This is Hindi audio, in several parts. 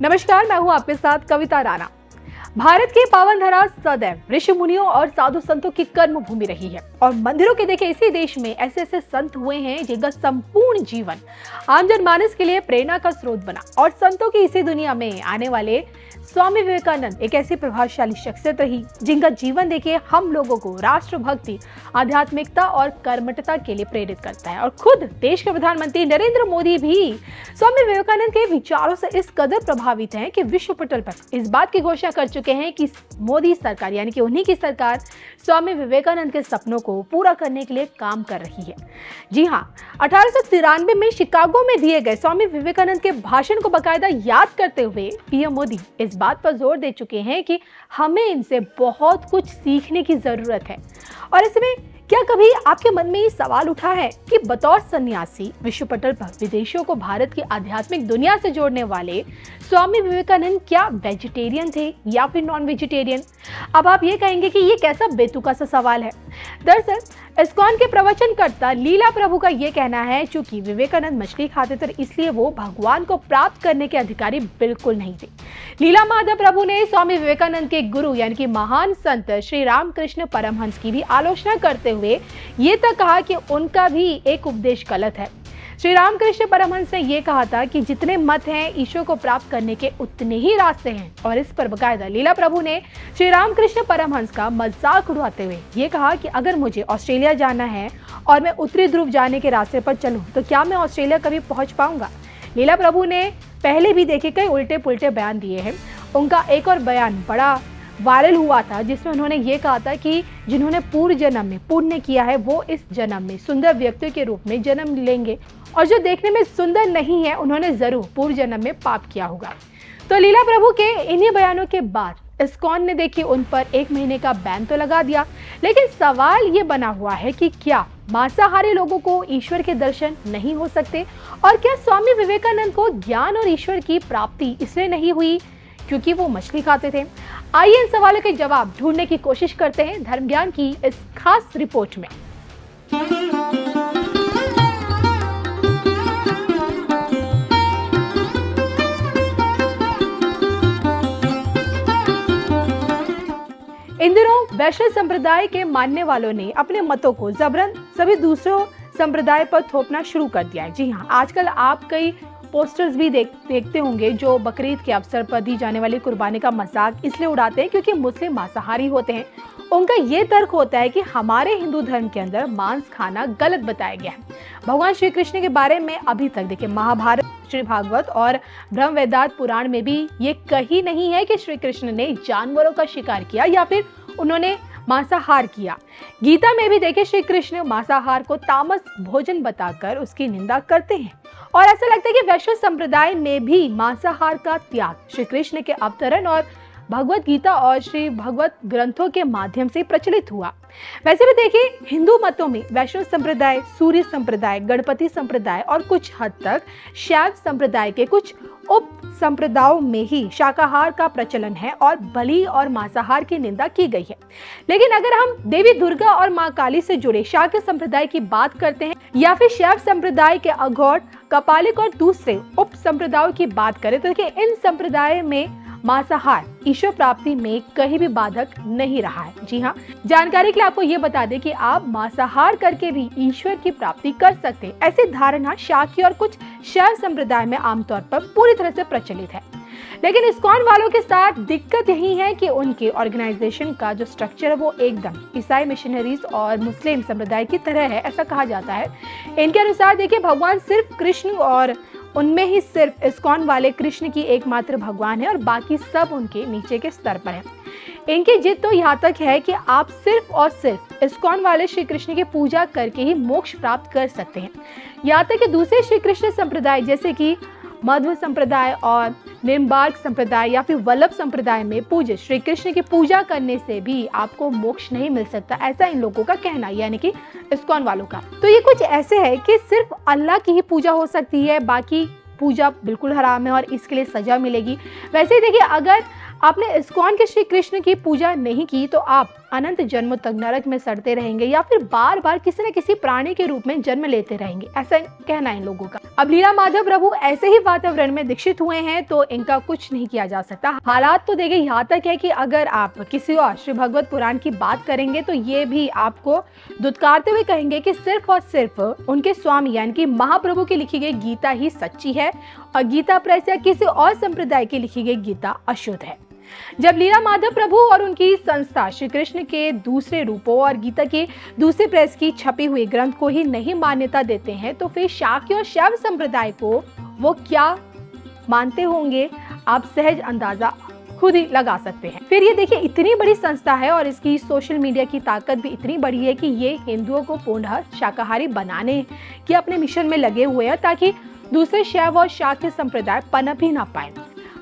नमस्कार, मैं हूं आपके साथ कविता राणा। भारत की पावन धरा सदैव ऋषि मुनियों और साधु संतों की कर्म भूमि रही है और मंदिरों के देखे इसी देश में ऐसे ऐसे संत हुए हैं जिनका संपूर्ण जीवन आम जनमानस के लिए प्रेरणा का स्रोत बना। और संतों की इसी दुनिया में आने वाले स्वामी विवेकानंद एक ऐसी प्रभावशाली शख्सियत रही जिनका जीवन देखिए हम लोगों को राष्ट्रभक्ति, आध्यात्मिकता और कर्मठता के लिए प्रेरित करता है। और खुद देश के प्रधानमंत्री नरेंद्र मोदी भी स्वामी विवेकानंद के विचारों से इस कदर प्रभावित हैं कि विश्व पटल पर इस बात की घोषणा कर चुके हैं कि मोदी सरकार यानी कि उन्हीं की सरकार स्वामी विवेकानंद के सपनों को पूरा करने के लिए काम कर रही है। जी हाँ, 1893 में शिकागो में दिए गए स्वामी विवेकानंद के भाषण को बाकायदा याद करते हुए पीएम मोदी इस बात पर जोर दे चुके हैं कि हमें इनसे बहुत कुछ सीखने की जरूरत है। और इसमें क्या कभी आपके मन में ये सवाल उठा है कि बतौर सन्यासी विश्व पटल पर विदेशियों को भारत की आध्यात्मिक दुनिया से जोड़ने वाले स्वामी विवेकानंद क्या वेजिटेरियन थे या फिर नॉन वेजिटेरियन? अब आप ये कहेंगे कि ये कैसा बेतुका सा सवाल है। दरअसल इस्कॉन के प्रवचनकर्ता लीला प्रभु का ये कहना है, चूंकि विवेकानंद मछली खाते थे इसलिए वो भगवान को प्राप्त करने के अधिकारी बिल्कुल नहीं थे। लीला माधव प्रभु ने स्वामी विवेकानंद के गुरु यानी कि महान संत श्री रामकृष्ण परमहंस की भी आलोचना करते हुए ये तक कहा कि उनका भी एक उपदेश गलत है। श्री रामकृष्ण परमहंस ने यह कहा था कि जितने मत हैं ईश्वर को प्राप्त करने के उतने ही रास्ते हैं। और इस पर बकायदा लीला प्रभु ने श्री रामकृष्ण परमहंस का मजाक उड़ाते हुए ये कहा कि अगर मुझे ऑस्ट्रेलिया जाना है और मैं उत्तरी ध्रुव जाने के रास्ते पर चलूं तो क्या मैं ऑस्ट्रेलिया कभी पहुंच पाऊंगा? लीला प्रभु ने पहले भी देखे कई उल्टे पुल्टे बयान दिए हैं। उनका एक और बयान बड़ा वायरल हुआ था जिसमें उन्होंने ये कहा था कि जिन्होंने पूर्व जन्म में पुण्य किया है वो इस जन्म में सुंदर व्यक्ति के रूप में जन्म लेंगे और जो देखने में सुंदर नहीं है उन्होंने जरूर पूर्व जन्म में पाप किया होगा। तो लीला प्रभु के इन्हीं बयानों के बाद इस्कॉन ने देखिए उन पर 1 महीने का बैन तो लगा दिया, लेकिन सवाल ये बना हुआ है कि क्या मांसाहारी लोगों को ईश्वर के दर्शन नहीं हो सकते? और क्या स्वामी विवेकानंद को ज्ञान और ईश्वर की प्राप्ति इसलिए नहीं हुई क्योंकि वो मछली खाते थे? आइए इन सवालों के जवाब ढूंढने की कोशिश करते हैं धर्म ज्ञान की इस खास रिपोर्ट में। इन दिनों वैष्णव संप्रदाय के मानने वालों ने अपने मतों को जबरन सभी दूसरों संप्रदाय पर थोपना शुरू कर दिया है। जी हाँ, आजकल आप कई पोस्टर्स भी देखते होंगे जो बकरीद के अवसर पर दी जाने वाली कुर्बानी का मजाक इसलिए उड़ाते हैं क्योंकि मुस्लिम मांसाहारी होते हैं। उनका ये तर्क होता है कि हमारे हिंदू धर्म के अंदर मांस खाना गलत बताया गया है। भगवान श्री कृष्ण के बारे में अभी तक देखिए महाभारत, श्री भागवत और ब्रह्म वेदांत पुराण में भी ये कही नहीं है कि श्री कृष्ण ने जानवरों का शिकार किया या फिर उन्होंने मांसाहार किया। गीता में भी देखिए श्री कृष्ण मांसाहार को तामस भोजन बताकर उसकी निंदा करते हैं। और ऐसा लगता है कि वैष्णव संप्रदाय में भी मांसाहार का त्याग श्री कृष्ण के अवतरण और भगवत गीता और श्री भगवत ग्रंथों के माध्यम से प्रचलित हुआ। वैसे भी देखिए हिंदू मतों में वैष्णव संप्रदाय, सूर्य संप्रदाय, गणपति संप्रदाय और कुछ हद तक शैव संप्रदाय के कुछ उप संप्रदायों में ही शाकाहार का प्रचलन है और बलि और मांसाहार की निंदा की गई है। लेकिन अगर हम देवी दुर्गा और मां काली से जुड़े शाक्य संप्रदाय की बात करते हैं या फिर शैव संप्रदाय के अघोर, कपालिक और दूसरे उप संप्रदायों की बात करें तो देखिए इन संप्रदाय में मांसाहार ईश्वर प्राप्ति में कहीं भी बाधक नहीं रहा है। जी हाँ, जानकारी के लिए आपको ये बता दें कि आप मांसाहार करके भी ईश्वर की प्राप्ति कर सकते हैं। ऐसी धारणा शाक्य और कुछ शैव संप्रदाय में आमतौर पर पूरी तरह से प्रचलित है। लेकिन इस्कॉन वालों के साथ दिक्कत यही है कि उनके ऑर्गेनाइजेशन का जो स्ट्रक्चर है वो एकदम ईसाई मिशनरीज और मुस्लिम संप्रदाय की तरह है, ऐसा कहा जाता है। इनके अनुसार देखिए भगवान सिर्फ कृष्ण और उनमें ही सिर्फ इस्कॉन वाले कृष्ण की एकमात्र भगवान है और बाकी सब उनके नीचे के स्तर पर है। इनकी जिद तो यहाँ तक है कि आप सिर्फ और सिर्फ इस्कॉन वाले श्री कृष्ण की पूजा करके ही मोक्ष प्राप्त कर सकते हैं। यहाँ तक कि दूसरे श्री कृष्ण संप्रदाय जैसे कि मध्व संप्रदाय और निम्बार्क संप्रदाय या फिर वल्लभ संप्रदाय में पूज्य श्री कृष्ण की पूजा करने से भी आपको मोक्ष नहीं मिल सकता, ऐसा इन लोगों का कहना यानी कि इस्कॉन वालों का। तो ये कुछ ऐसे है कि सिर्फ अल्लाह की ही पूजा हो सकती है, बाकी पूजा बिल्कुल हराम है और इसके लिए सजा मिलेगी। वैसे ही देखिए अगर आपने इस्कॉन के श्री कृष्ण की पूजा नहीं की तो आप अनंत जन्मों तक नरक में सड़ते रहेंगे या फिर बार बार किसी न किसी प्राणी के रूप में जन्म लेते रहेंगे, ऐसा कहना है इन लोगों का। अब लीला माधव प्रभु ऐसे ही वातावरण में दीक्षित हुए हैं तो इनका कुछ नहीं किया जा सकता। हालात तो देखिए यहाँ तक है कि अगर आप किसी और श्री भगवत पुराण की बात करेंगे तो ये भी आपको दुत्कारते हुए कहेंगे कि सिर्फ और सिर्फ उनके स्वामी यानी कि महाप्रभु की लिखी गई गीता ही सच्ची है और गीता प्रेस या किसी और संप्रदाय की लिखी गई गीता अशुद्ध है। जब लीला माधव प्रभु और उनकी संस्था श्री कृष्ण के दूसरे रूपों और गीता के दूसरे प्रेस की छपी हुई ग्रंथ को ही नहीं मान्यता देते हैं तो फिर शाक्य और शैव संप्रदाय को वो क्या मानते होंगे, आप सहज अंदाजा खुद ही लगा सकते हैं। फिर ये देखिए इतनी बड़ी संस्था है और इसकी सोशल मीडिया की ताकत भी इतनी बड़ी है कि ये हिंदुओं को पूर्णतः शाकाहारी बनाने के अपने मिशन में लगे हुए हैं ताकि दूसरे शैव और शाक्य संप्रदाय पनप ही ना पाए।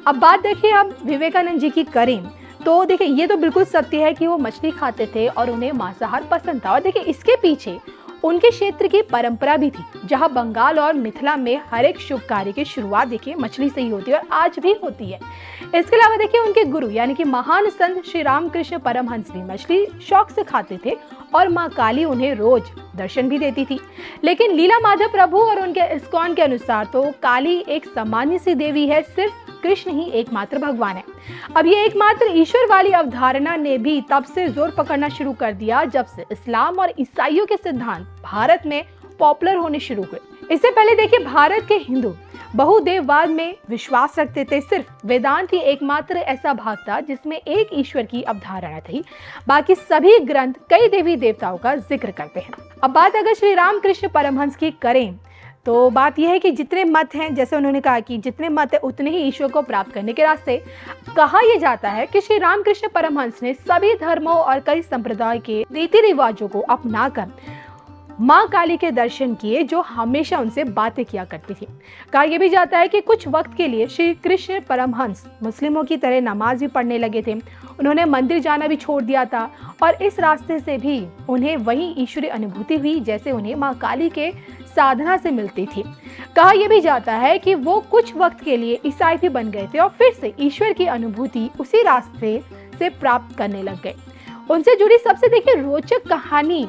अब बात देखिए हम विवेकानंद जी की करें तो देखिए ये तो बिल्कुल सत्य है कि वो मछली खाते थे और उन्हें मांसाहार पसंद था और देखिए इसके पीछे उनके क्षेत्र की परंपरा भी थी, जहां बंगाल और मिथिला में हर एक शुभ कार्य की शुरुआत देखिए मछली से ही होती है और आज भी होती है। इसके अलावा देखिए उनके गुरु यानी कि महान संत श्री रामकृष्ण परमहंस भी मछली शौक से खाते थे और माँ काली उन्हें रोज दर्शन भी देती थी। लेकिन लीला माधव प्रभु और उनके इस्कॉन के अनुसार तो काली एक सामान्य सी देवी है, सिर्फ कृष्ण ही एकमात्र भगवान है। अब ये एकमात्र ईश्वर वाली अवधारणा ने भी तब से जोर पकड़ना शुरू कर दिया जब से इस्लाम और ईसाइयों के सिद्धांत भारत में पॉपुलर होने शुरू हुए। इससे पहले देखिए भारत के हिंदू बहुदेववाद में विश्वास रखते थे, सिर्फ वेदांत ही एकमात्र ऐसा भाग था जिसमें एक ईश्वर की अवधारणा थी, बाकी सभी ग्रंथ कई देवी देवताओं का जिक्र करते हैं। अब बात अगर श्री रामकृष्ण परमहंस की करें तो बात यह है कि जितने मत हैं, जैसे उन्होंने कहा कि जितने मत है उतने ही ईश्वर को प्राप्त करने के रास्ते। कहा यह जाता है कि श्री रामकृष्ण परमहंस ने सभी धर्मों और कई संप्रदाय के रीति रिवाजों को अपनाकर माँ काली के दर्शन किए जो हमेशा उनसे बातें किया करती थी। कहा यह भी जाता है कि कुछ वक्त के लिए श्री कृष्ण परमहंस मुस्लिमों की तरह नमाज भी पढ़ने लगे थे, उन्होंने मंदिर जाना भी छोड़ दिया था और इस रास्ते से भी उन्हें वही ईश्वरीय अनुभूति हुई जैसे उन्हें माँ काली के साधना से मिलती थी। कहा यह भी जाता है कि वो कुछ वक्त के लिए ईसाई भी बन गए थे और फिर से ईश्वर की अनुभूति उसी रास्ते से प्राप्त करने लग गए। उनसे जुड़ी सबसे देखिए रोचक कहानी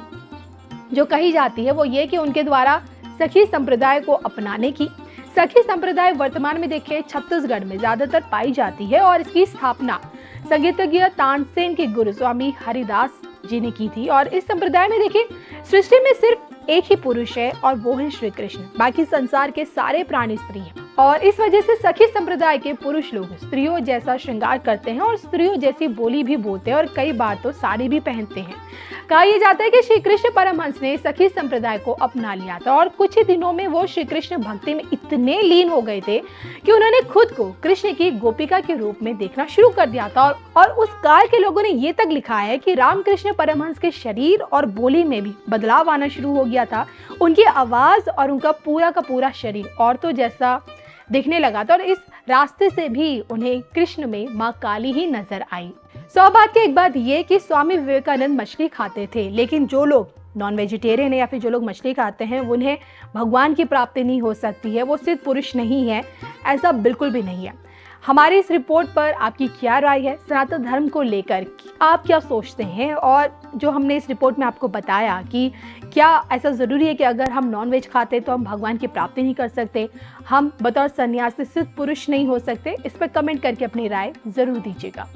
जो कही जाती है वो ये कि उनके द्वारा सखी संप्रदाय को अपनाने की। सखी संप्रदाय वर्तमान में देखिए छत्तीसगढ़ में ज्यादातर पाई जाती है और इसकी स्थापना संगीतज्ञ तानसेन के गुरु स्वामी हरिदास जी ने की थी। और इस संप्रदाय में देखिए सृष्टि में सिर्फ एक ही पुरुष है और वो है श्री कृष्ण, बाकी संसार के सारे प्राणी स्त्री हैं और इस वजह से सखी संप्रदाय के पुरुष लोग स्त्रियों जैसा श्रृंगार करते हैं और स्त्रियों जैसी बोली भी बोलते हैं और कई बार तो साड़ी भी पहनते हैं। कहा यह जाता है कि श्री कृष्ण परमहंस ने सखी संप्रदाय को अपना लिया था और कुछ ही दिनों में वो श्री कृष्ण भक्ति में इतने लीन हो गए थे कि उन्होंने खुद को कृष्ण की गोपिका के रूप में देखना शुरू कर दिया था। और उस काल के लोगों ने ये तक लिखा है कि रामकृष्ण परमहंस के शरीर और बोली में भी बदलाव आना शुरू हो गया था। उनकी आवाज और उनका पूरा का पूरा शरीर औरतों जैसा दिखने लगा था और इस रास्ते से भी उन्हें कृष्ण में माँ काली ही नजर आई। सौभाग्य की एक बात ये कि स्वामी विवेकानंद मछली खाते थे, लेकिन जो लोग नॉन वेजिटेरियन है या फिर जो लोग मछली खाते हैं उन्हें भगवान की प्राप्ति नहीं हो सकती है, वो सिद्ध पुरुष नहीं है, ऐसा बिल्कुल भी नहीं है। हमारी इस रिपोर्ट पर आपकी क्या राय है, सनातन धर्म को लेकर आप क्या सोचते हैं? और जो हमने इस रिपोर्ट में आपको बताया कि क्या ऐसा ज़रूरी है कि अगर हम नॉनवेज खाते तो हम भगवान की प्राप्ति नहीं कर सकते, हम बतौर सन्यासी सिद्ध पुरुष नहीं हो सकते? इस पर कमेंट करके अपनी राय ज़रूर दीजिएगा।